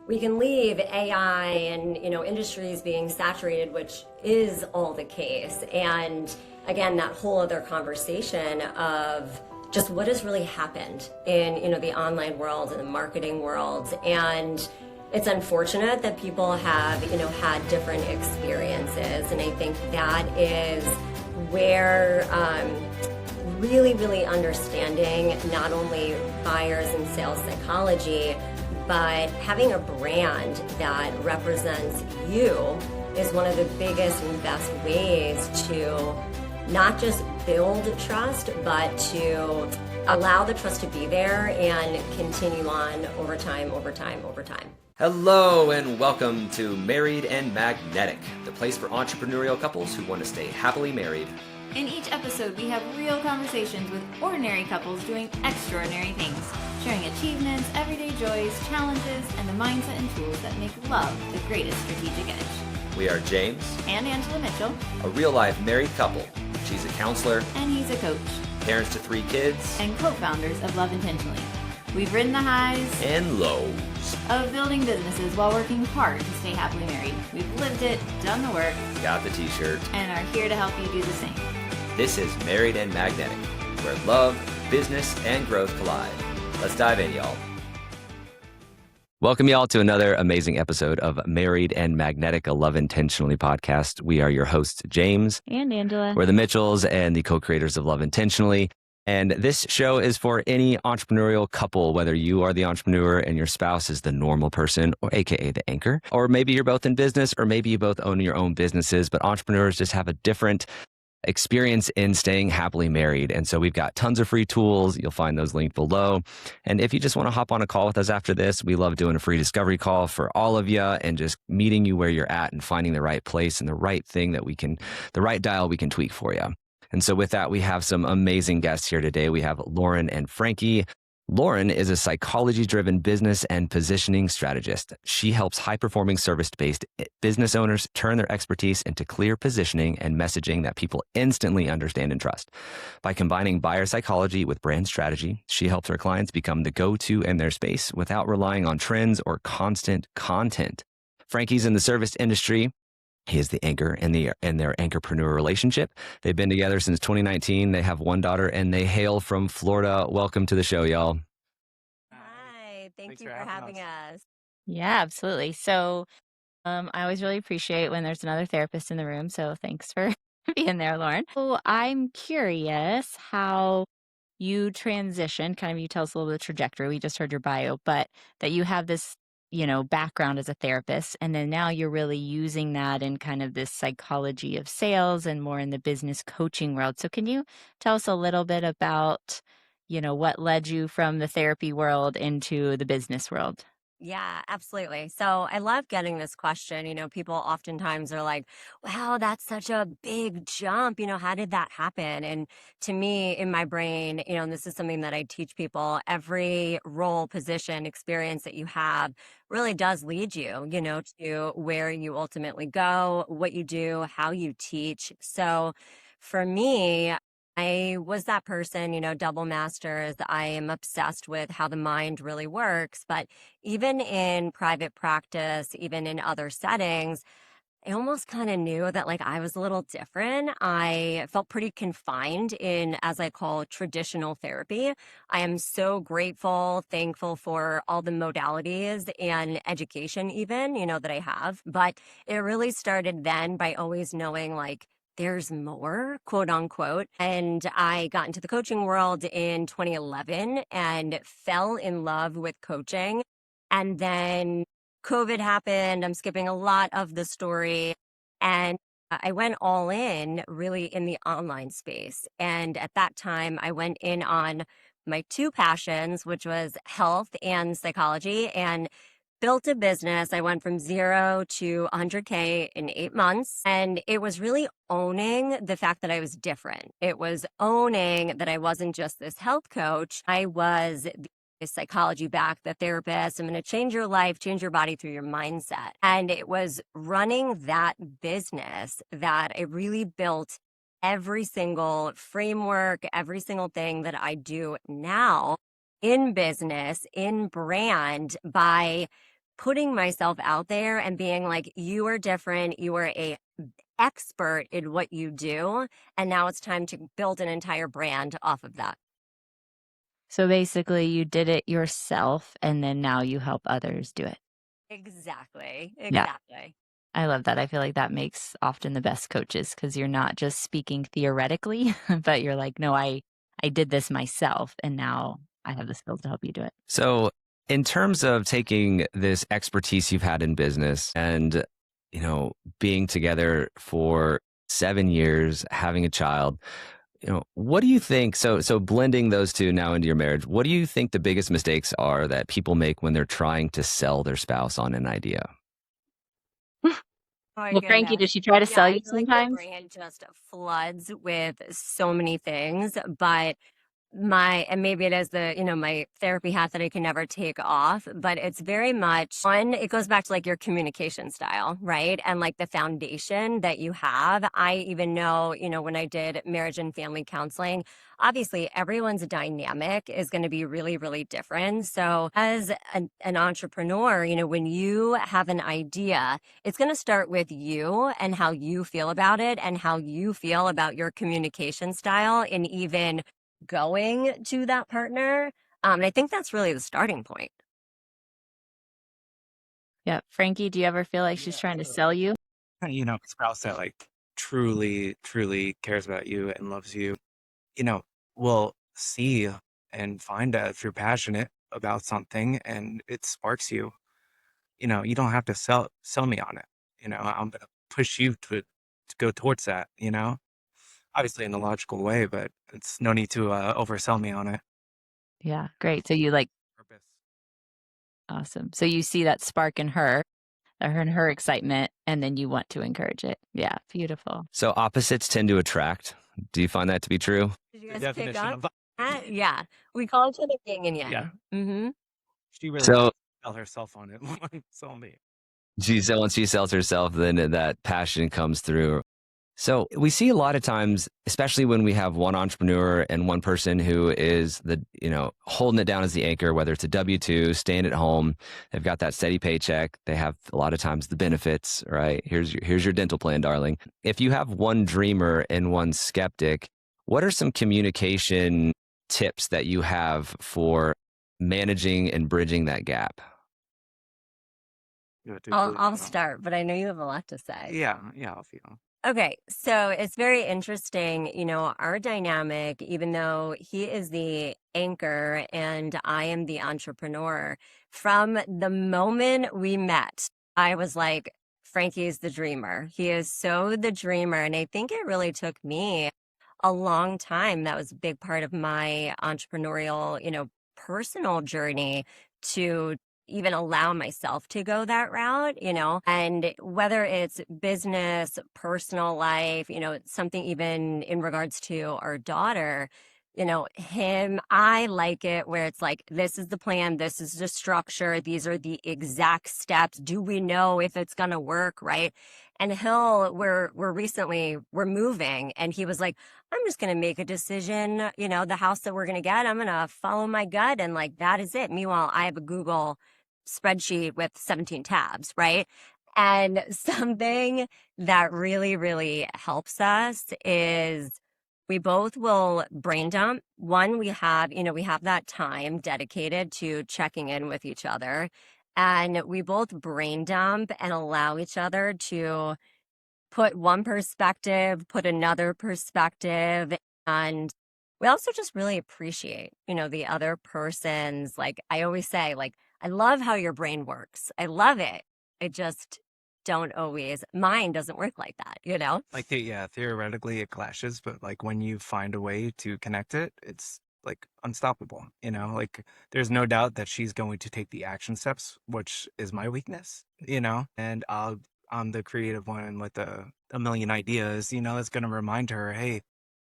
we can leave AI and, industries being saturated, which is all the case. And again, that whole other conversation of just what has really happened in, the online world and the marketing world. And it's unfortunate that people have, had different experiences. And I think that is where really understanding not only buyers and sales psychology, but having a brand that represents you is one of the biggest and best ways to not just build trust, but to allow the trust to be there and continue on over time. Hello and welcome to Married and Magnetic, the place for entrepreneurial couples who want to stay happily married. In each episode, we have real conversations with ordinary couples doing extraordinary things, sharing achievements, everyday joys, challenges, and the mindset and tools that make love the greatest strategic edge. We are James and Angela Mitchell, a real-life married couple. She's a counselor, and he's a coach, parents to 3 kids, and co-founders of Love Intentionally. We've ridden the highs and lows of building businesses while working hard to stay happily married. We've lived it, done the work, got the t-shirt, and are here to help you do the same. This is Married and Magnetic, where love, business, and growth collide. Let's dive in, y'all. Welcome, y'all, to another amazing episode of Married and Magnetic, a Love Intentionally podcast. We are your hosts, James and Angela. We're the Mitchells and the co-creators of Love Intentionally. And this show is for any entrepreneurial couple, whether you are the entrepreneur and your spouse is the normal person, or AKA the anchor, or maybe you're both in business, or maybe you both own your own businesses, but entrepreneurs just have a different experience in staying happily married. And so we've got tons of free tools. You'll find those linked below. And if you just want to hop on a call with us after this, we love doing a free discovery call for all of you and just meeting you where you're at and finding the right place and the right thing the right dial we can tweak for you. And so with that, we have some amazing guests here today. We have Lauren and Frankie. Lauren is a psychology-driven business and positioning strategist. She helps high-performing service-based business owners turn their expertise into clear positioning and messaging that people instantly understand and trust. By combining buyer psychology with brand strategy, she helps her clients become the go-to in their space without relying on trends or constant content. Frankie's in the service industry. He is the anchor in their anchorpreneur relationship. They've been together since 2019. They have 1 daughter and they hail from Florida. Welcome to the show, y'all. Hi, thank you for having us. Yeah, absolutely. So I always really appreciate when there's another therapist in the room. So thanks for being there, Lauren. So I'm curious how you transitioned, kind of you tell us a little bit of the trajectory. We just heard your bio, but that you have this background as a therapist. And then now you're really using that in kind of this psychology of sales and more in the business coaching world. So can you tell us a little bit about, what led you from the therapy world into the business world? Yeah, absolutely. So I love getting this question. People oftentimes are like, wow, that's such a big jump. How did that happen? And to me, in my brain, and this is something that I teach people, every role, position, experience that you have really does lead you, to where you ultimately go, what you do, how you teach. So for me, I was that person, double masters. I am obsessed with how the mind really works. But even in private practice, even in other settings, I almost kind of knew that I was a little different. I felt pretty confined in, as I call, traditional therapy. I am so grateful, thankful for all the modalities and education even, that I have. But it really started then by always knowing there's more, quote unquote. And I got into the coaching world in 2011 and fell in love with coaching. And then COVID happened. I'm skipping a lot of the story. And I went all in really in the online space. And at that time, I went in on my 2 passions, which was health and psychology, and built a business. I went from 0 to 100K in 8 months. And it was really owning the fact that I was different. It was owning that I wasn't just this health coach. I was the psychology back, the therapist. I'm going to change your life, change your body through your mindset. And it was running that business that I really built every single framework, every single thing that I do now in business, in brand, by putting myself out there and being like, you are different, you are a expert in what you do, and now it's time to build an entire brand off of that. So basically, you did it yourself, and then now you help others do it. Exactly. Yeah, Exactly. I love that. I feel like that makes often the best coaches because you're not just speaking theoretically, but you're like, no, I did this myself, and now I have the skills to help you do it. So, in terms of taking this expertise you've had in business and, being together for 7 years, having a child, what do you think? So blending those two now into your marriage, what do you think the biggest mistakes are that people make when they're trying to sell their spouse on an idea? Oh my Well, Frankie, goodness. does she try to Yeah, sell I you feel like my sometimes? brain just floods with so many things, but and maybe it is my therapy hat that I can never take off, but it's very much one, it goes back to like your communication style, right? And like the foundation that you have. I even know, when I did marriage and family counseling, obviously everyone's dynamic is going to be really, really different. So as an entrepreneur, when you have an idea, it's going to start with you and how you feel about it and how you feel about your communication style and even going to that partner. And I think that's really the starting point. Yeah. Frankie, do you ever feel like she's Yeah, trying to so sell you? spouse that like truly, truly cares about you and loves you, you know, will see and find out if you're passionate about something and it sparks you. You don't have to sell me on it. I'm gonna push you to go towards that, obviously in a logical way, but it's no need to oversell me on it. Yeah, great. So you like, Purpose. awesome. So you see that spark in her, and her excitement, and then you want to encourage it. Yeah, beautiful. So opposites tend to attract. Do you find that to be true? Did you The guys pick definition up? of Yeah, we call each other yin and yeah, yang. Hmm. she really So wants to sell herself on it more than sell me. once she sells herself, then that passion comes through. So we see a lot of times, especially when we have one entrepreneur and one person who is holding it down as the anchor, whether it's a W-2, staying at home, they've got that steady paycheck. They have a lot of times the benefits, right? Here's your dental plan, darling. If you have one dreamer and one skeptic, what are some communication tips that you have for managing and bridging that gap? Yeah, to I'll start, but I know you have a lot to say. yeah, I'll feel. Okay, so it's very interesting, our dynamic, even though he is the anchor and I am the entrepreneur, from the moment we met, I was like, Frankie is the dreamer. He is so the dreamer. And I think it really took me a long time. That was a big part of my entrepreneurial, personal journey to even allow myself to go that route, and whether it's business, personal life, something even in regards to our daughter, I like it where it's like, this is the plan, this is the structure, these are the exact steps. Do we know if it's going to work? Right. And we're moving and he was like, I'm just going to make a decision, the house that we're going to get, I'm going to follow my gut. And like, that is it. Meanwhile, I have a Google spreadsheet with 17 tabs, right? And something that really, really helps us is we both will brain dump. One, we have that time dedicated to checking in with each other. And we both brain dump and allow each other to put one perspective, put another perspective. And we also just really appreciate, the other person's, like I always say, like, I love how your brain works. I love it. I just don't always, mine doesn't work like that. Like theoretically it clashes, but like when you find a way to connect it, it's like unstoppable. Like there's no doubt that she's going to take the action steps, which is my weakness, and I'm the creative one with a million ideas, it's gonna remind her, hey,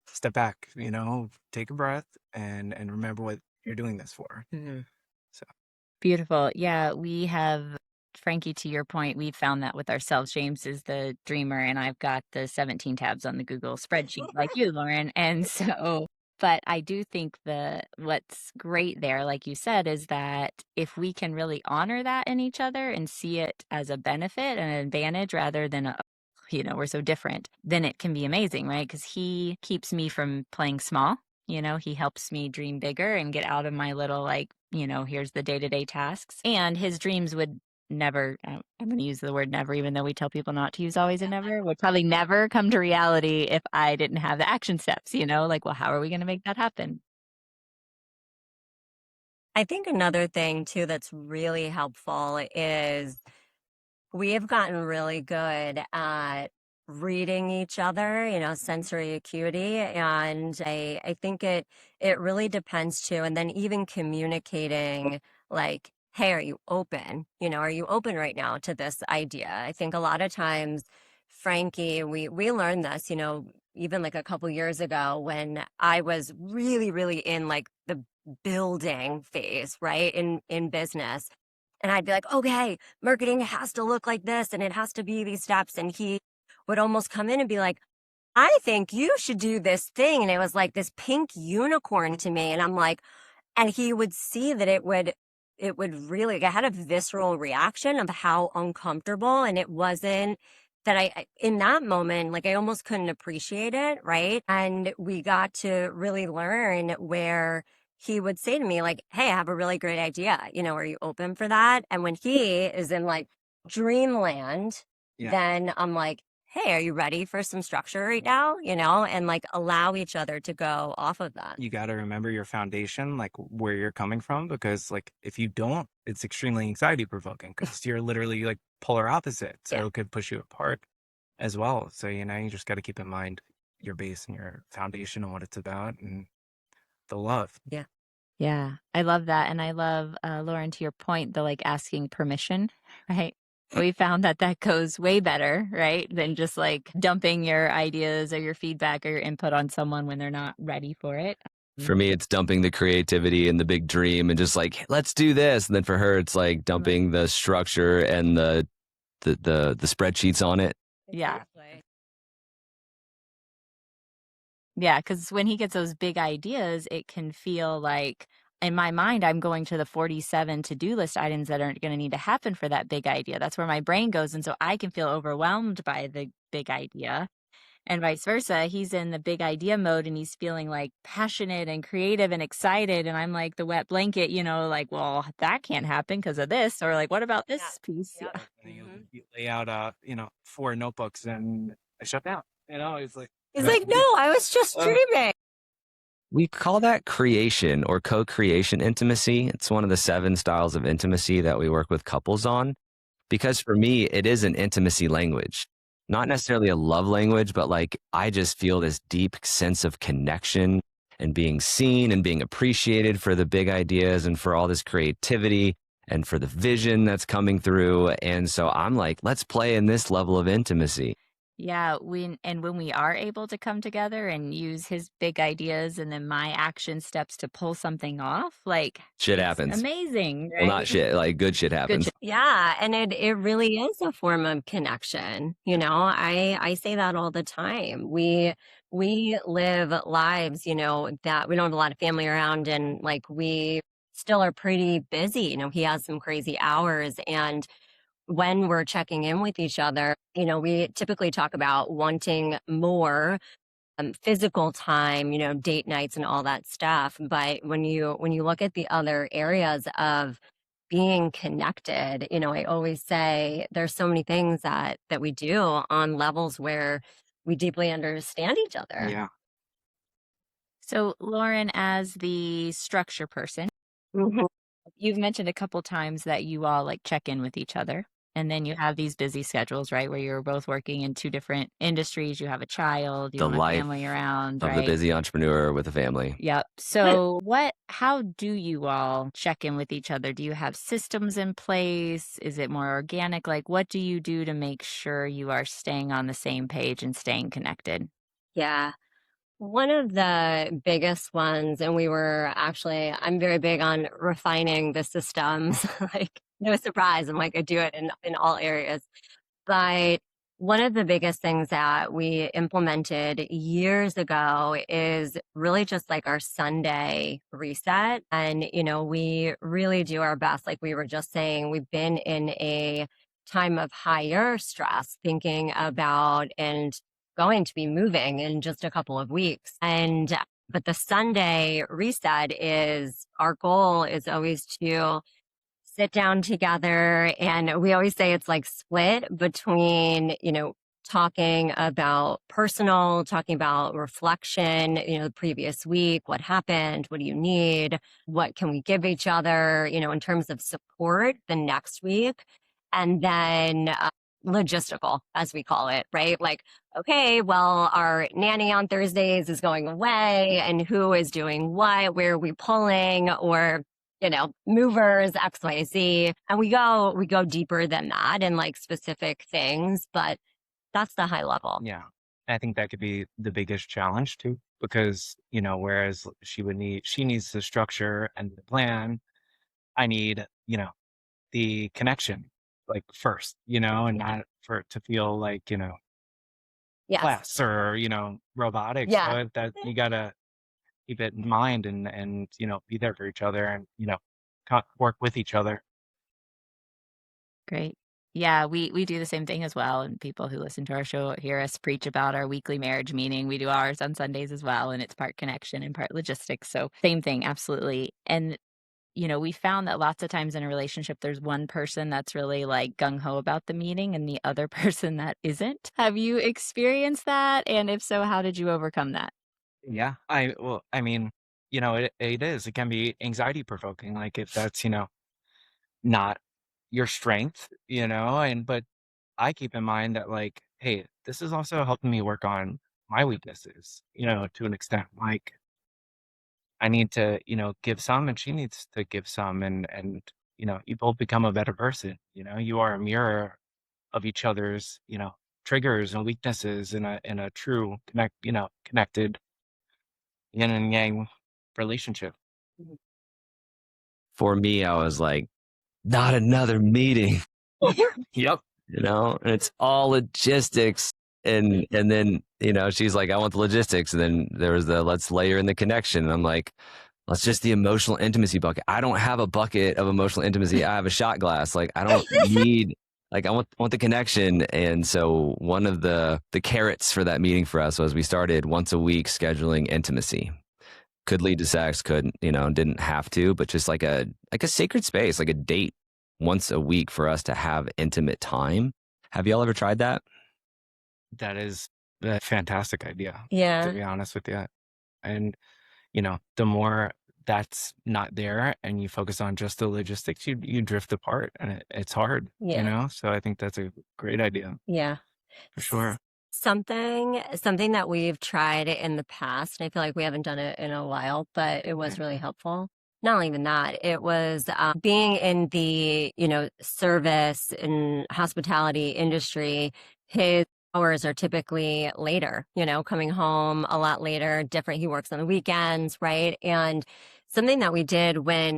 step back, take a breath and remember what you're doing this for. Mhm. So Beautiful. Yeah, we have, Frankie, to your point, we found that with ourselves. James is the dreamer, and I've got the 17 tabs on the Google spreadsheet like you, Lauren. And so But I do think what's great there, like you said, is that if we can really honor that in each other and see it as a benefit and an advantage rather than we're so different, then it can be amazing, right? Because he keeps me from playing small. He helps me dream bigger and get out of my little, like, here's the day-to-day tasks. And his dreams would never, I'm going to use the word never, even though we tell people not to use always and never, would probably never come to reality if I didn't have the action steps, like, well, how are we going to make that happen? I think another thing too that's really helpful is we have gotten really good at reading each other, sensory acuity. And I think it really depends too. And then even communicating like, hey, are you open? Are you open right now to this idea? I think a lot of times, Frankie, we learned this, even like a couple years ago when I was really, really in like the building phase, right? In business. And I'd be like, okay, marketing has to look like this and it has to be these steps. And he would almost come in and be like, I think you should do this thing. And it was like this pink unicorn to me. And I'm like, and he would see that it would really, like, I had a visceral reaction of how uncomfortable. And it wasn't that in that moment, like I almost couldn't appreciate it. Right. And we got to really learn where he would say to me like, hey, I have a really great idea. Are you open for that? And when he is in like dreamland, Yeah. then I'm like, hey, are you ready for some structure right now? And like allow each other to go off of that. You got to remember your foundation, like where you're coming from, because like if you don't, it's extremely anxiety provoking because you're literally like polar opposite. So Yeah. it could push you apart as well. So, you just got to keep in mind your base and your foundation and what it's about and the love. Yeah. Yeah, I love that. And I love, Lauren, to your point, the like asking permission, right? We found that goes way better, right? Than just like dumping your ideas or your feedback or your input on someone when they're not ready for it. For me, it's dumping the creativity and the big dream and just like, let's do this. And then for her, it's like dumping the structure and the spreadsheets on it. Yeah. Exactly. Yeah, because when he gets those big ideas, it can feel like in my mind, I'm going to the 47 to-do list items that are going to need to happen for that big idea. That's where my brain goes. And so I can feel overwhelmed by the big idea. And vice versa. He's in the big idea mode and he's feeling like passionate and creative and excited. And I'm like the wet blanket, like, well, that can't happen because of this. Or like, what about Yeah. this piece? Yep. Yeah. And you lay out, 4 notebooks and I shut down. It's like, He's like, no, I was just dreaming. We call that creation or co-creation intimacy. It's one of the 7 styles of intimacy that we work with couples on. Because for me, it is an intimacy language, not necessarily a love language, but like I just feel this deep sense of connection and being seen and being appreciated for the big ideas and for all this creativity and for the vision that's coming through. And so I'm like, let's play in this level of intimacy. Yeah, when we are able to come together and use his big ideas and then my action steps to pull something off, like Shit it's happens. amazing, Well, not right? shit, like good shit happens. shit. Yeah, and it really is a form of connection. I say that all the time. We live lives, that we don't have a lot of family around and like we still are pretty busy. He has some crazy hours and when we're checking in with each other, we typically talk about wanting more physical time, date nights and all that stuff. But when you look at the other areas of being connected, I always say there's so many things that we do on levels where we deeply understand each other. yeah. So, Lauren, as the structure person, Mhm. you've mentioned a couple times that you all like check in with each other. And then you have these busy schedules, right? Where you're both working in 2 different industries. You have a child, you The don't have life family around, of the right? busy entrepreneur with a family. Yep. So how do you all check in with each other? Do you have systems in place? Is it more organic? Like, what do you do to make sure you are staying on the same page and staying connected? Yeah. One of the biggest ones, and I'm very big on refining the systems. Like, no surprise. I'm like, I do it in all areas. But One of the biggest things that we implemented years ago is really just like our Sunday reset. And, we really do our best. Like we were just saying, we've been in a time of higher stress, thinking about and going to be moving in just a couple of weeks. But the Sunday reset is our goal is always to sit down together. And we always say it's like split between, talking about personal, talking about reflection, the previous week, what happened, what do you need, what can we give each other, in terms of support the next week. And then logistical, as we call it, right? Like, okay, well, our nanny on Thursdays is going away and who is doing what, where are we pulling, or movers, XYZ. And we go deeper than that in like specific things, but that's the high level. Yeah. I think that could be the biggest challenge too, because, whereas she needs the structure and the plan, I need, the connection like first, and not for it to feel like, Yes. class or, robotic. Yeah. So that you gotta keep it in mind and, be there for each other and, work with each other. Great. Yeah, we do the same thing as well, and people who listen to our show hear us preach about our weekly marriage meeting. We do ours on Sundays as well, and it's part connection and part logistics. So same thing, absolutely. And we found that lots of times in a relationship, there's one person that's really like gung ho about the meeting and the other person that isn't. Have you experienced that? And if so, how did you overcome that? Yeah. I mean, it can be anxiety provoking. Like if that's, not your strength, but I keep in mind that like, hey, this is also helping me work on my weaknesses, to an extent. Like I need to, give some and she needs to give some and you both become a better person. You are a mirror of each other's, triggers and weaknesses in a true connected yin and yang relationship. Mhm. For me, I was like, not another meeting. Yep. And it's all logistics. And then, she's like, I want the logistics. And then there was the let's layer in the connection. And I'm like, let's just the emotional intimacy bucket. I don't have a bucket of emotional intimacy. I have a shot glass. Like I don't need like I want the connection. And so one of the carrots for that meeting for us was we started once a week scheduling intimacy. Could lead to sex, could, didn't have to, but just like a sacred space, like a date once a week for us to have intimate time. Have y'all ever tried that? That is a fantastic idea, to Yeah. be honest with you. And, the more that's not there and you focus on just the logistics, you drift apart and it's hard, Yeah. So I think that's a great idea Yeah. for sure. Something that we've tried in the past, and I feel like we haven't done it in a while, but it was really helpful. Not even that, it was being in the, service and hospitality industry. His hours are typically later, coming home a lot later, different. He works on the weekends, right? And something that we did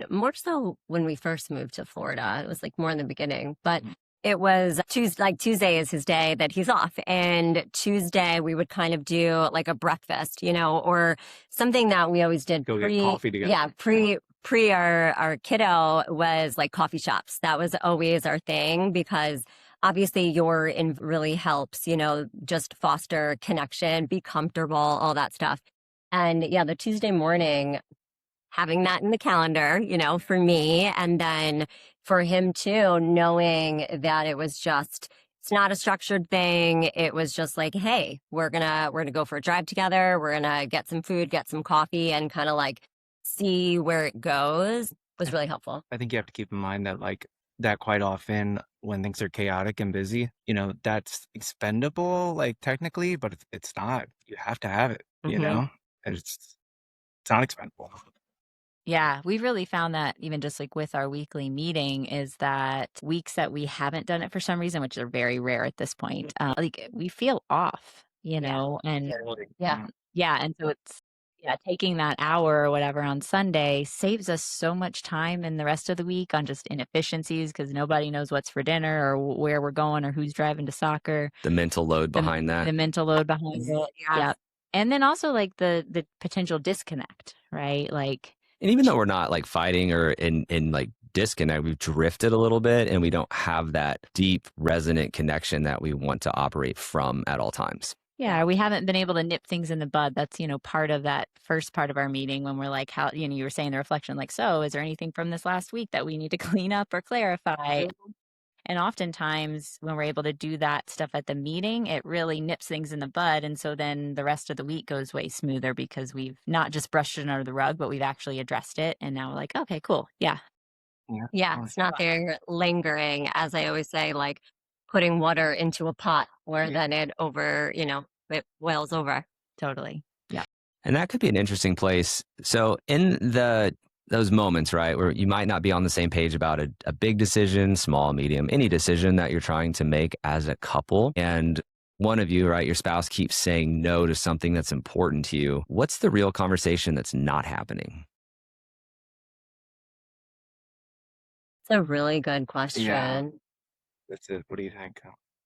more so when we first moved to Florida, it was like more in the beginning, but it was Tuesday is his day that he's off. And Tuesday we would kind of do like a breakfast, or something that we always did Go get coffee together. yeah, pre our kiddo was like coffee shops. That was always our thing because obviously your in really helps, just foster connection, be comfortable, all that stuff. And yeah, the Tuesday morning having that in the calendar, for me, and then for him too, knowing that it's not a structured thing. It was just like, hey, we're gonna go for a drive together. We're gonna get some food, get some coffee, and kind of like see where it goes was really helpful. I think you have to keep in mind that like that quite often when things are chaotic and busy, that's expendable, like technically, but it's not. You have to have it, Mhm. and it's not expendable. Yeah, we've really found that even just like with our weekly meeting is that weeks that we haven't done it for some reason, which are very rare at this point, like we feel off, Yeah. and Totally. Yeah. yeah, and so yeah, taking that hour or whatever on Sunday saves us so much time in the rest of the week on just inefficiencies because nobody knows what's for dinner or where we're going or who's driving to soccer. The mental load The behind that. the mental load behind it. Yes. Yeah. And then also like the potential disconnect, right? Like, And even though we're not like fighting or in like disconnect, we've drifted a little bit and we don't have that deep resonant connection that we want to operate from at all times. yeah, we haven't been able to nip things in the bud. That's, part of that first part of our meeting when we're like, how, you were saying the reflection, like, so is there anything from this last week that we need to clean up or clarify? And oftentimes when we're able to do that stuff at the meeting, it really nips things in the bud. And so then the rest of the week goes way smoother because we've not just brushed it under the rug, but we've actually addressed it. And now we're like, okay, cool. Yeah. Yeah, it's not there lingering, as I always say, like putting water into a pot where then it boils over. Totally. Yeah. And that could be an interesting place. So in those moments, right, where you might not be on the same page about a big decision, small, medium, any decision that you're trying to make as a couple, and one of you, right, your spouse keeps saying no to something that's important to you, what's the real conversation that's not happening? It's a really good question. Yeah. That's it. What do you think?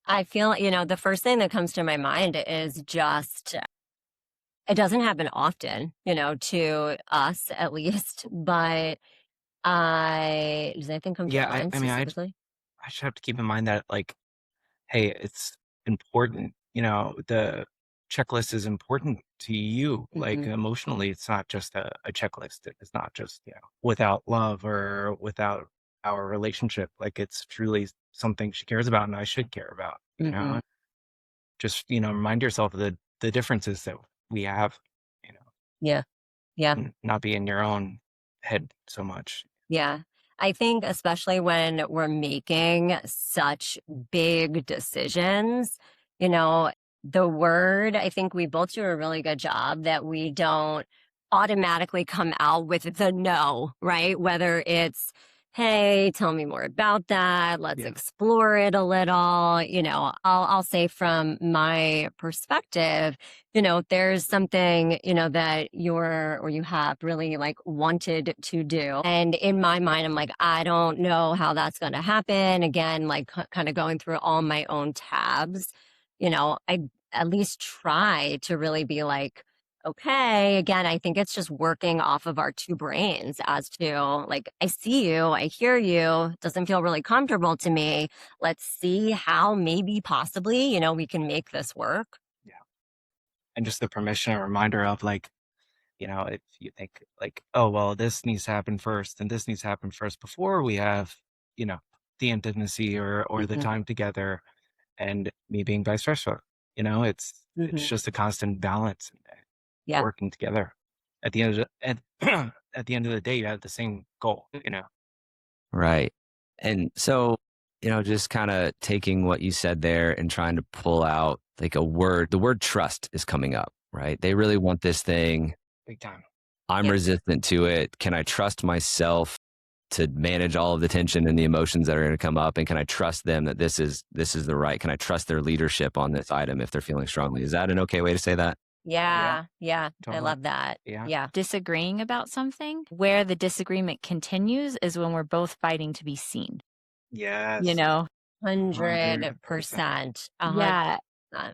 I feel, the first thing that comes to my mind is just, it doesn't happen often, to us at least, but does anything come to Yeah, mind I mean, specifically? I just have to keep in mind that, like, hey, it's important. The checklist is important to you. Like, Mhm. emotionally, it's not just a checklist. It's not just, without love or without our relationship. Like, it's truly something she cares about and I should care about, Mhm. Just, remind yourself of the differences that we have, you know, Yeah. Yeah. and not be in your own head so much. Yeah. I think especially when we're making such big decisions, you know, the word, I think we both do a really good job that we don't automatically come out with the no, right? Whether it's, hey, tell me more about that. Let's Yeah. explore it a little. I'll say from my perspective, there's something, that you have really like wanted to do. And in my mind, I'm like, I don't know how that's going to happen. Again, like kind of going through all my own tabs, I at least try to really be like, okay, again, I think it's just working off of our two brains as to like, I see you, I hear you, doesn't feel really comfortable to me. Let's see how maybe possibly, we can make this work. Yeah. And just the permission and reminder of, like, if you think like, oh, well, this needs to happen first and this needs to happen first before we have, you know, the intimacy or the Mhm. time together, and me being vice versa. It's Mhm. just a constant balance and Yeah. working together. At the end of at the end of the day, you have the same goal. Right. And so, just kind of taking what you said there and trying to pull out like a word, the word trust is coming up, right? They really want this thing. Big time. I'm Yeah. resistant to it. Can I trust myself to manage all of the tension and the emotions that are going to come up? And can I trust them that this is the right? Can I trust their leadership on this item if they're feeling strongly? Is that an okay way to say that? Yeah, Yeah. Yeah. I totally. love that. Yeah. Yeah. Disagreeing about something where the disagreement continues is when we're both fighting to be seen, you Yes. know? 100%. 100%. 100%. Yeah.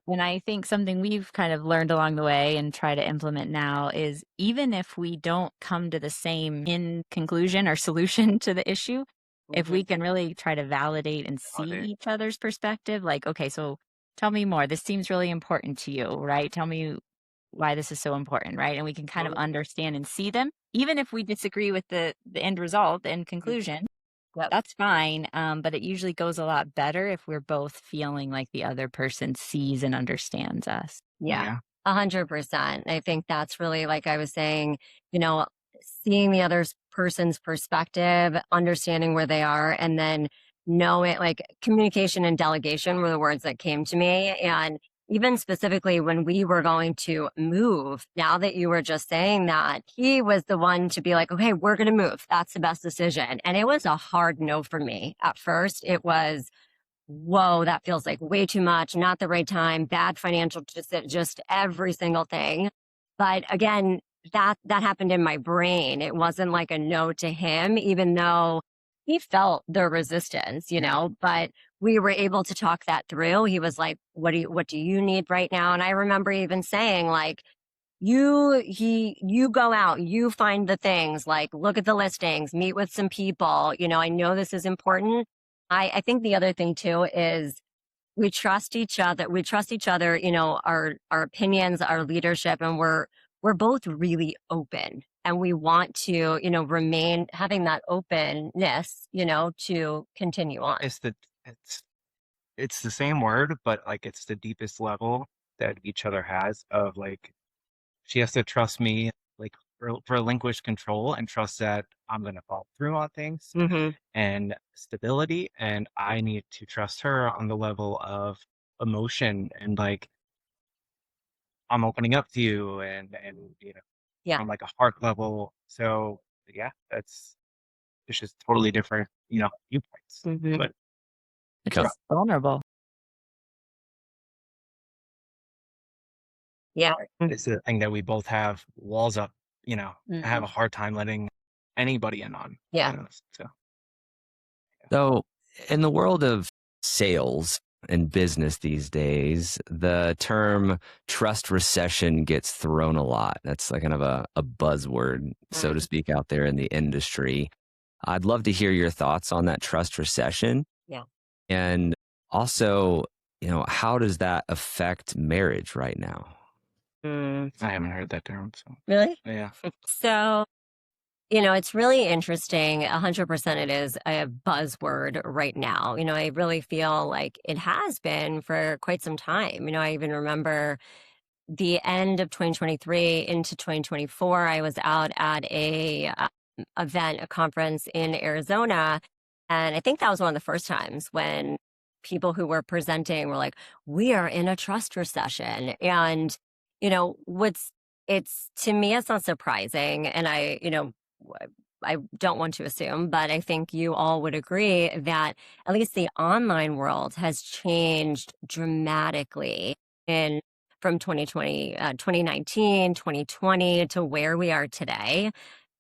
And I think something we've kind of learned along the way and try to implement now is even if we don't come to the same in conclusion or solution to the issue, if we can really try to validate and see Validate. each other's perspective, like, okay, so tell me more. This seems really important to you, right? Tell me why this is so important, right? And we can kind of understand and see them, even if we disagree with the end result and conclusion. Yep. That's fine. But it usually goes a lot better if we're both feeling like the other person sees and understands us. Yeah. Yeah. 100%. I think that's really, like I was saying, you know, seeing the other person's perspective, understanding where they are, and then knowing like communication and delegation were the words that came to me. And even specifically when we were going to move, now that you were just saying that, he was the one to be like, okay, we're going to move. That's the best decision. And it was a hard no for me. At first, it was, whoa, that feels like way too much, not the right time, bad financial, just every single thing. But again, that happened in my brain. It wasn't like a no to him, even though he felt the resistance, but we were able to talk that through. He was like, what do you need right now? And I remember even saying like, you go out, you find the things, like look at the listings, meet with some people. I know this is important. I think the other thing too is we trust each other. We trust each other, our opinions, our leadership, and we're both really open. And we want to, remain having that openness, to continue on. It's it's the same word, but like it's the deepest level that each other has of like she has to trust me, like relinquish control and trust that I'm gonna follow through on things Hmm. and stability, and I need to trust her on the level of emotion and like I'm opening up to you and Yeah. on like a heart level. So yeah, it's just totally different, viewpoints. Hmm. But It's Co- just vulnerable. Yeah. it's the thing that we both have walls up, I have Hmm. a hard time letting anybody in on. Yeah. So So, in the world of sales and business these days, the term trust recession gets thrown a lot. That's like kind of a buzzword, so to Mhm. speak, out there in the industry. I'd love to hear your thoughts on that trust recession. Yeah. And also, how does that affect marriage right now? Mm. I haven't heard that term. So Really? yeah. So, it's really interesting. 100% it is a buzzword right now. I really feel like it has been for quite some time. I even remember the end of 2023 into 2024, I was out at a event, a conference in Arizona, and I think that was one of the first times when people who were presenting were like, "We are in a trust recession," and what's it's to me, it's not surprising, and I don't want to assume, but I think you all would agree that at least the online world has changed dramatically in from 2020, 2019, 2020 to where we are today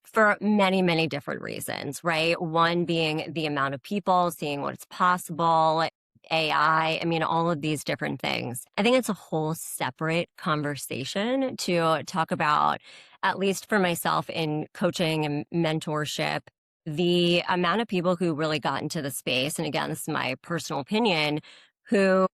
for many, many different reasons, right? One being the amount of people seeing what's possible, AI, I mean, all of these different things. I think it's a whole separate conversation to talk about, at least for myself in coaching and mentorship, the amount of people who really got into the space. And again, this is my personal opinion, who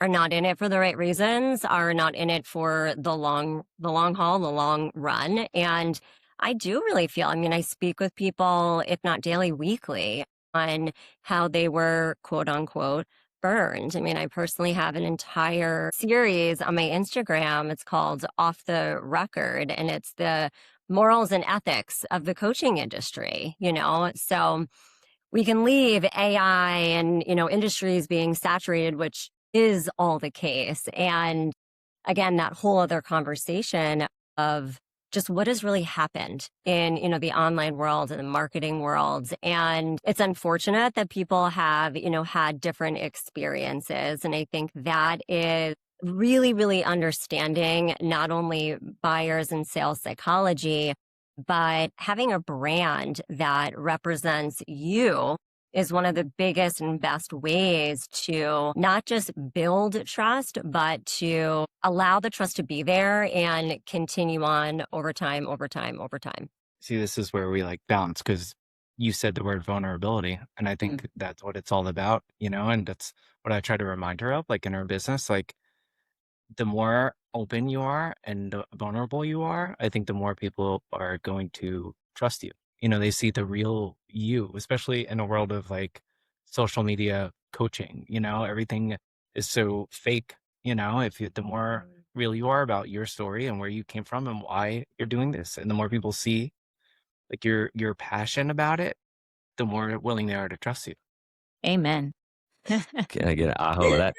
are not in it for the right reasons, are not in it for the long haul, the long run. And I do really feel, I mean, I speak with people, if not daily, weekly, on how they were quote unquote burned. I mean, I personally have an entire series on my Instagram. It's called Off the Record, and it's the morals and ethics of the coaching industry. So we can leave AI and, industries being saturated, which is all the case. And again, that whole other conversation of just what has really happened in, the online world and the marketing world. And it's unfortunate that people have, had different experiences. And I think that is really, really understanding not only buyers and sales psychology, but having a brand that represents you is one of the biggest and best ways to not just build trust, but to allow the trust to be there and continue on over time, over time, over time. See, this is where we like balance because you said the word vulnerability, and I Mm. think that's what it's all about, and that's what I try to remind her of, like in her business, like the more open you are and vulnerable you are, I think the more people are going to trust you. They see the real you, especially in a world of like social media coaching, everything is so fake, if you, the more real you are about your story and where you came from and why you're doing this, and the more people see like your passion about it, the more willing they are to trust you. Amen. Can I get an aho of that?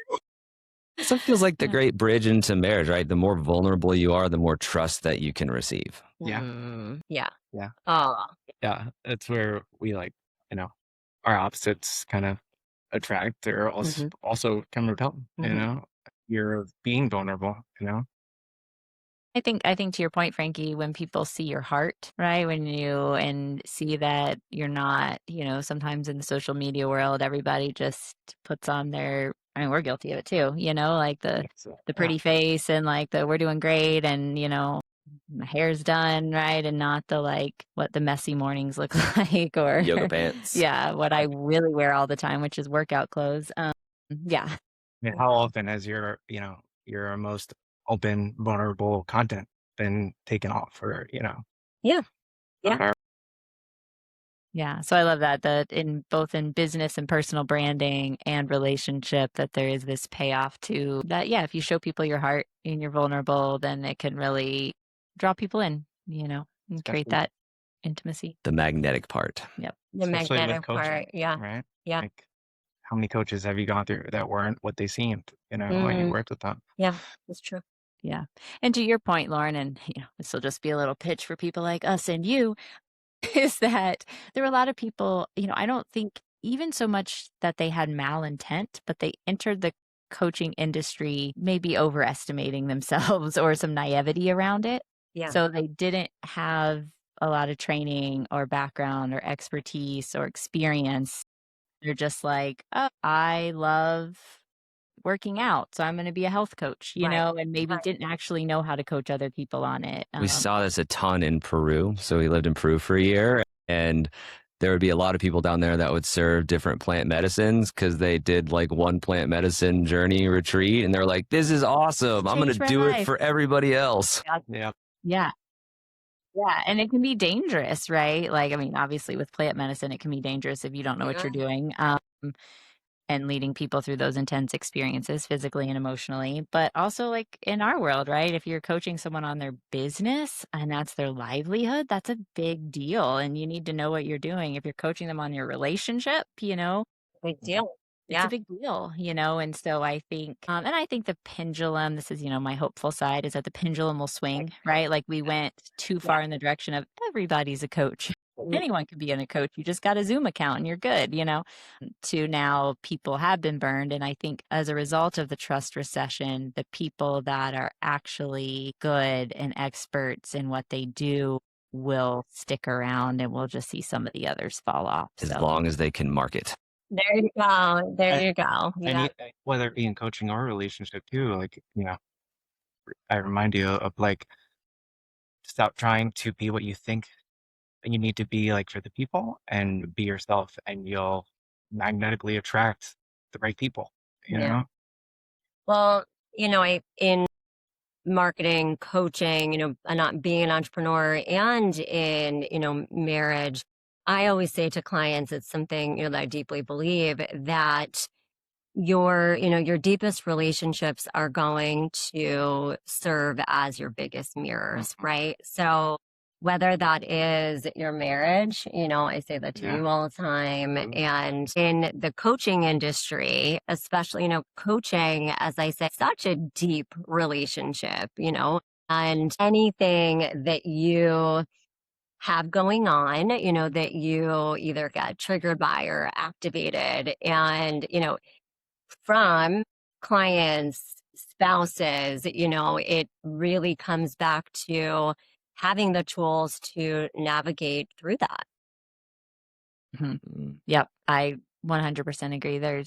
So it feels like the great bridge into marriage, right? The more vulnerable you are, the more trust that you can receive. Yeah. Yeah. Yeah. Oh, Yeah. That's where we like, you know, our opposites kind of attract or mhm, also, also can repel, mhm. you're being vulnerable, I think to your point, Frankie, when people see your heart, right? When you and see that you're not, sometimes in the social media world, everybody just puts on their, I mean, we're guilty of it too, like the Yeah. pretty face and like the we're doing great and my hair's done, right? And not the like what the messy mornings look like or Yoga pants. yeah, what I really wear all the time, which is workout clothes. Yeah. I mean, how often has your most open, vulnerable content been taken off or, Yeah. Yeah. Yeah. So I love that in both in business and personal branding and relationship, that there is this payoff to that. Yeah. If you show people your heart and you're vulnerable, then it can really draw people in, and create especially, that intimacy. The magnetic part. Yep. The especially with magnetic part. coaching, Yeah. right? Yeah. Like, how many coaches have you gone through that weren't what they seemed, when you worked with them? Yeah. That's true. Yeah. And to your point, Lauren, and this will just be a little pitch for people like us and you, is that there were a lot of people, I don't think even so much that they had malintent, but they entered the coaching industry maybe overestimating themselves or some naivety around it. Yeah. So they didn't have a lot of training or background or expertise or experience. They're just like, oh, I love working out, so I'm going to be a health coach, Right. and maybe Right. didn't actually know how to coach other people on it. We saw this a ton in Peru. So we lived in Peru for a year, and there would be a lot of people down there that would serve different plant medicines because they did like one plant medicine journey retreat, and they're like, "This is awesome! I'm going Changed to my do it life. for everybody else." Yeah. Yeah. Yeah. And it can be dangerous, right? Like, I mean, obviously with plant medicine, it can be dangerous if you don't know what you're doing. And leading people through those intense experiences physically and emotionally. But also, like in our world, right? If you're coaching someone on their business and that's their livelihood, that's a big deal. And you need to know what you're doing. If you're coaching them on your relationship, Big deal. it's a Yeah. big deal, and so I think, and I think the pendulum, this is, my hopeful side, is that the pendulum will swing, right? Like we went too far in the direction of everybody's a coach. Anyone could be in a coach. You just got a Zoom account and you're good, to now people have been burned. And I think as a result of the trust recession, the people that are actually good and experts in what they do will stick around and we'll just see some of the others fall off. As So long as they can market. There you go. There And, you go. and Yeah. whether it be in coaching or relationship too, like, I remind you of like, stop trying to be what you think you need to be like for the people and be yourself and you'll magnetically attract the right people, Yeah. Well, in marketing, coaching, not being an entrepreneur and in, marriage, I always say to clients, it's something, that I deeply believe that your deepest relationships are going to serve as your biggest mirrors, right? So whether that is your marriage, I say that to Yeah. you all the time. And in the coaching industry, especially, coaching, as I said, such a deep relationship, and anything that you have going on, that you either get triggered by or activated. And, from clients, spouses, it really comes back to having the tools to navigate through that. Yep, I 100% agree.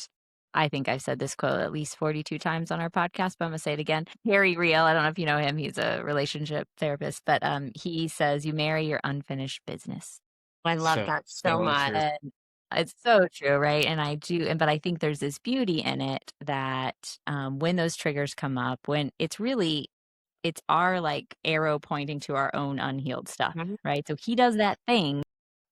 I think I've said this quote at least 42 times on our podcast, but I'm gonna say it again. Harry Real, I don't know if you know him. He's a relationship therapist, but he says, "You marry your unfinished business." I love that so much. true. And it's so true, right? And I do, but I think there's this beauty in it that when those triggers come up, when it's our like arrow pointing to our own unhealed stuff, Mhm. right? So he does that thing,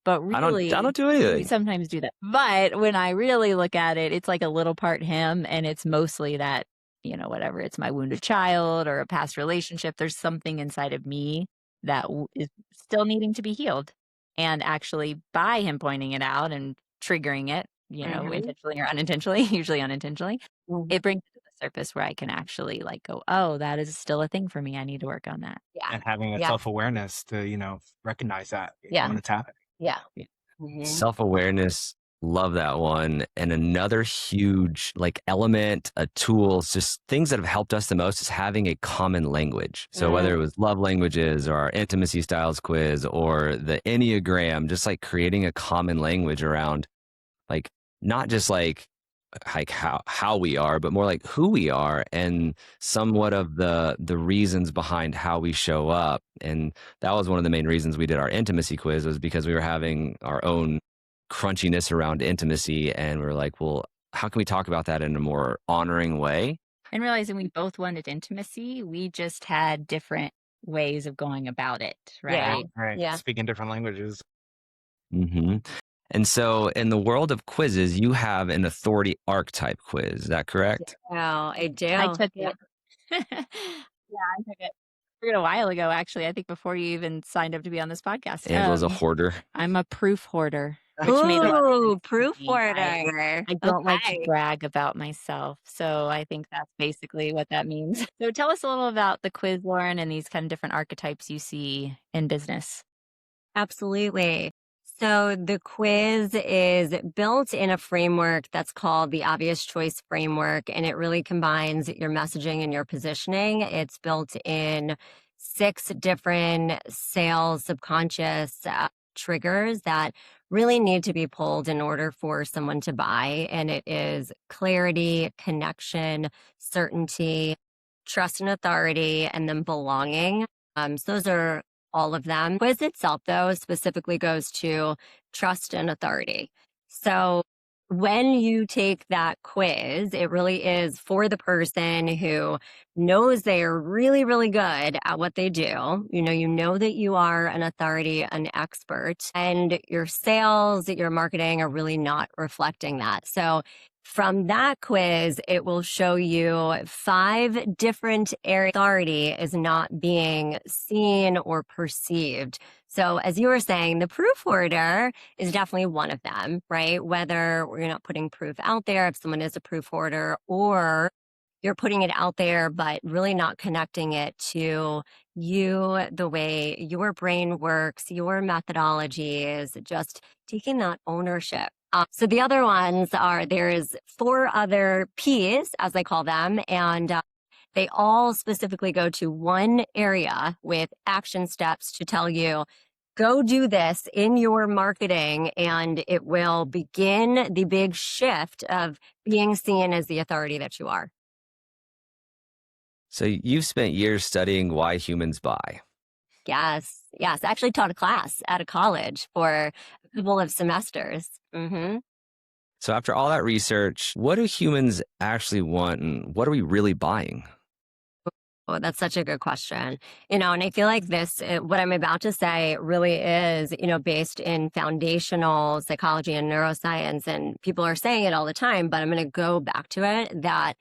but I don't really, do we anything. sometimes do that. But when I really look at it, it's like a little part him, and it's mostly that, whatever, it's my wounded child or a past relationship. There's something inside of me that is still needing to be healed. And actually, by him pointing it out and triggering it, Mhm. intentionally or unintentionally, usually unintentionally, Mhm. it brings it to the surface where I can actually like go, oh, that is still a thing for me. I need to work on that. Yeah. And having a Yeah. self-awareness to, recognize that Yeah. when it's happening. Yeah. Yeah. Mhm. Self awareness Love that one. And another huge like element, a tool, just things that have helped us the most is having a common language. So whether it was love languages or our intimacy styles quiz or the Enneagram, just like creating a common language around like not just like how we are, but more like who we are and somewhat of the reasons behind how we show up. And that was one of the main reasons we did our intimacy quiz, was because we were having our own crunchiness around intimacy, and we were like, well, how can we talk about that in a more honoring way? And realizing we both wanted intimacy, we just had different ways of going about it, Yeah. right? Right. Yeah. Speaking different languages. hmm And so in the world of quizzes, you have an authority archetype quiz. Is that correct? Wow, I do. I took Yeah. it. Yeah, I took it. I took it a while ago, actually. I think before you even signed up to be on this podcast. Angela's a hoarder. I'm a proof hoarder, which made a lot of Ooh, sense to proof me. order. I don't like to Okay. brag about myself. So I think that's basically what that means. So tell us a little about the quiz, Lauren, and these kind of different archetypes you see in business. Absolutely. So the quiz is built in a framework that's called the Obvious Choice Framework, and it really combines your messaging and your positioning. It's built in 6 different sales subconscious triggers that really need to be pulled in order for someone to buy. And it is clarity, connection, certainty, trust and authority, and then belonging. So those are all of them. Quiz itself, though, specifically goes to trust and authority. So when you take that quiz, it really is for the person who knows they are really, really good at what they do. You know that you are an authority, an expert, and your sales, your marketing are really not reflecting that. So from that quiz, it will show you 5 different areas authority is not being seen or perceived. So as you were saying, the proof order is definitely one of them, right? Whether you're not putting proof out there, if someone is a proof order, or you're putting it out there, but really not connecting it to you, the way your brain works, your methodologies, just taking that ownership. So the other ones are there's 4 other P's, as I call them, and they all specifically go to one area with action steps to tell you, go do this in your marketing, and it will begin the big shift of being seen as the authority that you are. So you've spent years studying why humans buy. Yes. Yes. I actually taught a class at a college for a couple of semesters. So after all that research, what do humans actually want and what are we really buying? Oh, that's such a good question. And I feel like what I'm about to say really is, based in foundational psychology and neuroscience. And people are saying it all the time, but I'm going to go back to it that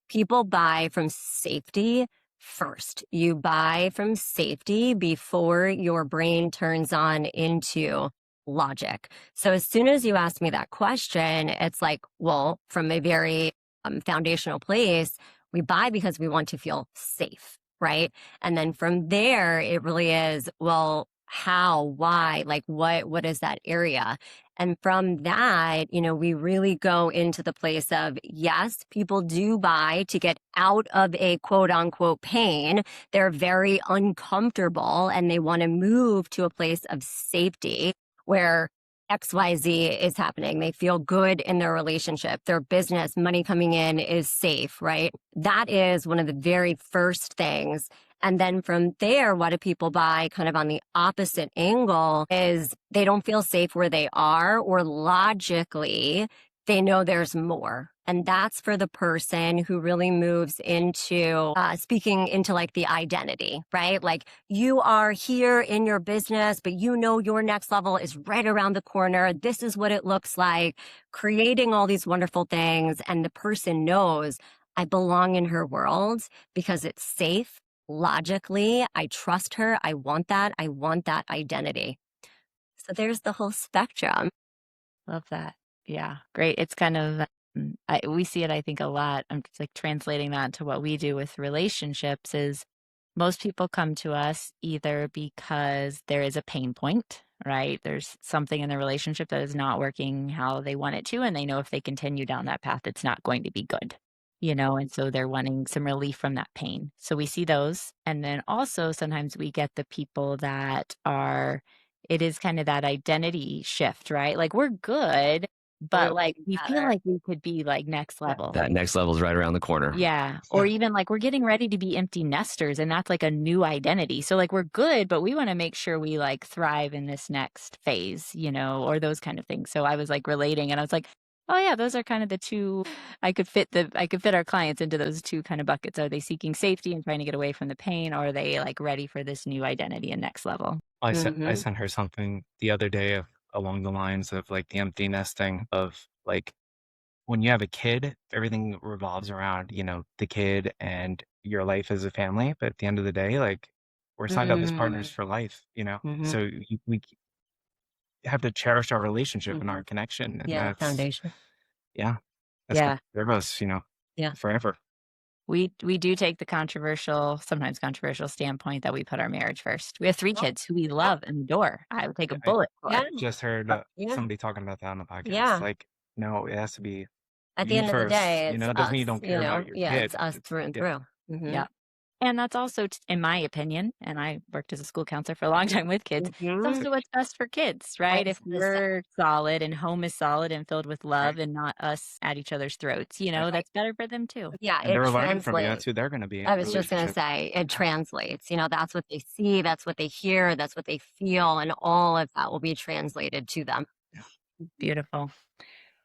people buy from safety first. You buy from safety before your brain turns on into logic. So as soon as you ask me that question, it's like, well, from a very foundational place, we buy because we want to feel safe, right? And then from there, it really is, well, how, why, like what is that area? And from that, we really go into the place of, yes, people do buy to get out of a quote unquote pain. They're very uncomfortable and they want to move to a place of safety where XYZ is happening. They feel good in their relationship, their business, money coming in is safe, right? That is one of the very first things. And then from there, what do people buy kind of on the opposite angle is they don't feel safe where they are, or logically, they know there's more. And that's for the person who really moves into speaking into like the identity, right? Like you are here in your business, but your next level is right around the corner. This is what it looks like, creating all these wonderful things. And the person knows I belong in her world because it's safe. Logically, I trust her. I want that identity. So there's the whole spectrum. Love that. Yeah, great. It's kind of, we see it, I think, a lot. I'm just like translating that to what we do with relationships is most people come to us either because there is a pain point, right? There's something in the relationship that is not working how they want it to, and they know if they continue down that path, it's not going to be good, and so they're wanting some relief from that pain. So we see those. And then also sometimes we get the people that it is kind of that identity shift, right? Like we're good, but like we feel better. like we could be like next level. That next level is right around the corner. Yeah. Or even like we're getting ready to be empty nesters, and that's like a new identity. So like we're good, but we want to make sure we like thrive in this next phase, or those kind of things. So I was like relating, and I was like, oh yeah, those are kind of the two. I could fit our clients into those two kind of buckets. Are they seeking safety and trying to get away from the pain, or are they like ready for this new identity and next level? I sent her something the other day along the lines of like the empty nesting of like when you have a kid, everything revolves around, the kid and your life as a family. But at the end of the day, like we're signed up as partners for life, so we have to cherish our relationship and our connection. And Yeah, that's, foundation. yeah, that's Yeah. gonna serve us, Yeah. forever. We do take the sometimes controversial standpoint that we put our marriage first. We have 3 kids who we love and adore. I would take a bullet for. Yeah. Just heard Yeah. somebody talking about that on the podcast. Yeah. Like, no, it has to be At the you end of the first. day, It it's doesn't mean you us, don't care about your Yeah, kid. it's us through and through. Mhm. Yeah. And that's also, in my opinion, and I worked as a school counselor for a long time with kids, it's also what's best for kids, right? If we're solid and home is solid and filled with love and not us at each other's throats, that's better for them too. Yeah, And it they're learning from you. That's translates. who they're going to be in I a was just going to relationship. say, it translates. That's what they see, that's what they hear, that's what they feel, and all of that will be translated to them. Beautiful.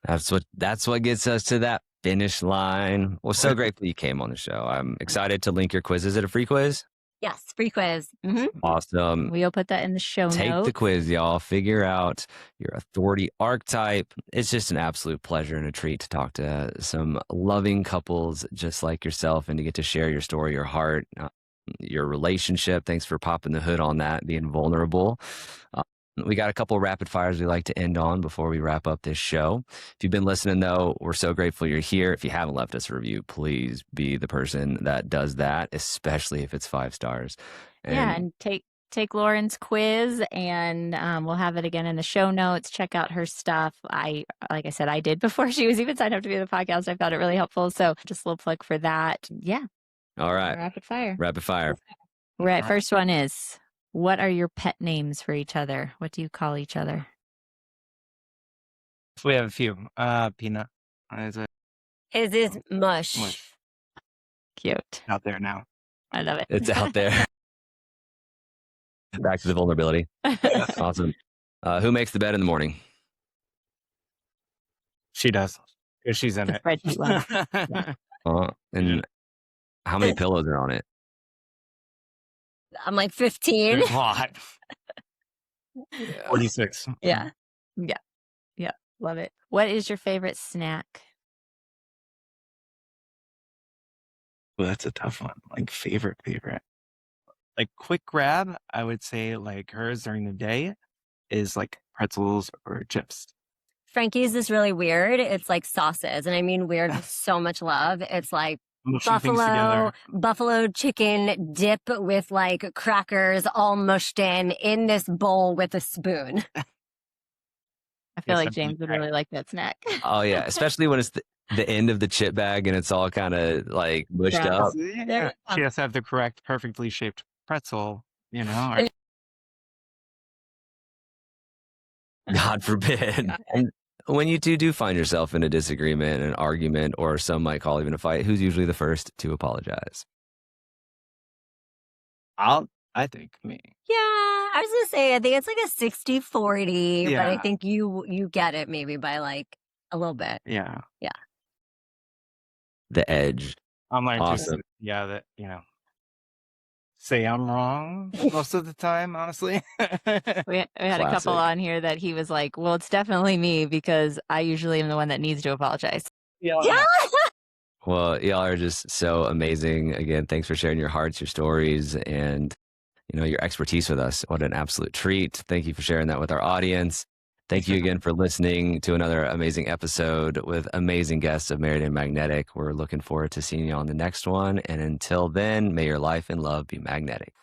That's what gets us to that finish line. Well, so grateful you came on the show. I'm excited to link your quiz. Is it a free quiz? Yes, free quiz. Mhm. Awesome. We'll put that in the show Take notes. the quiz, y'all. Figure out your authority archetype. It's just an absolute pleasure and a treat to talk to some loving couples just like yourself and to get to share your story, your heart, your relationship. Thanks for popping the hood on that, being vulnerable. We got a couple of rapid fires we like to end on before we wrap up this show. If you've been listening, though, we're so grateful you're here. If you haven't left us a review, please be the person that does that, especially if it's 5 stars. And take Lauren's quiz, and we'll have it again in the show notes. Check out her stuff. Like I said, I did before she was even signed up to be on the podcast. I found it really helpful. So just a little plug for that. Yeah. All right. Rapid fire. Rapid fire. Right. First one is, what are your pet names for each other? What do you call each other? We have a few. Peanut is His is mush. Mush. Cute. out there now. I love it. It's out there. Back to the vulnerability. Awesome. Who makes the bed in the morning? She does. 'Cause she's in The it. spreadsheet one. And how many pillows are on it? I'm like 15. There's a lot. 46. Yeah. Yeah. Love it. What is your favorite snack? Well, that's a tough one. Like favorite. Like quick grab, I would say like hers during the day is like pretzels or chips. Frankie's is really weird. It's like sauces. And I mean weird with so much love. It's like Mushing things together. buffalo chicken dip with like crackers all mushed in this bowl with a spoon. I feel Yes, like James would really like that snack. Oh, yeah. Especially when it's the end of the chip bag and it's all kind of like mushed up. Yeah. She has to have the correct, perfectly shaped pretzel, or God forbid. And when you two do find yourself in a disagreement, an argument, or some might call even a fight, who's usually the first to apologize? I think me. Yeah, I was gonna say I think it's like a 60-40, but I Yeah. think you get it maybe by like a little bit. Yeah. The edge. I'm like Awesome. that, say I'm wrong most of the time, honestly. We had a couple Classic. on here that he was like, well, it's definitely me because I usually am the one that needs to apologize. Yeah. Well, y'all are just so amazing. Again, thanks for sharing your hearts, your stories, and your expertise with us. What an absolute treat. Thank you for sharing that with our audience. Thank you again for listening to another amazing episode with amazing guests of Married and Magnetic. We're looking forward to seeing you on the next one. And until then, may your life and love be magnetic.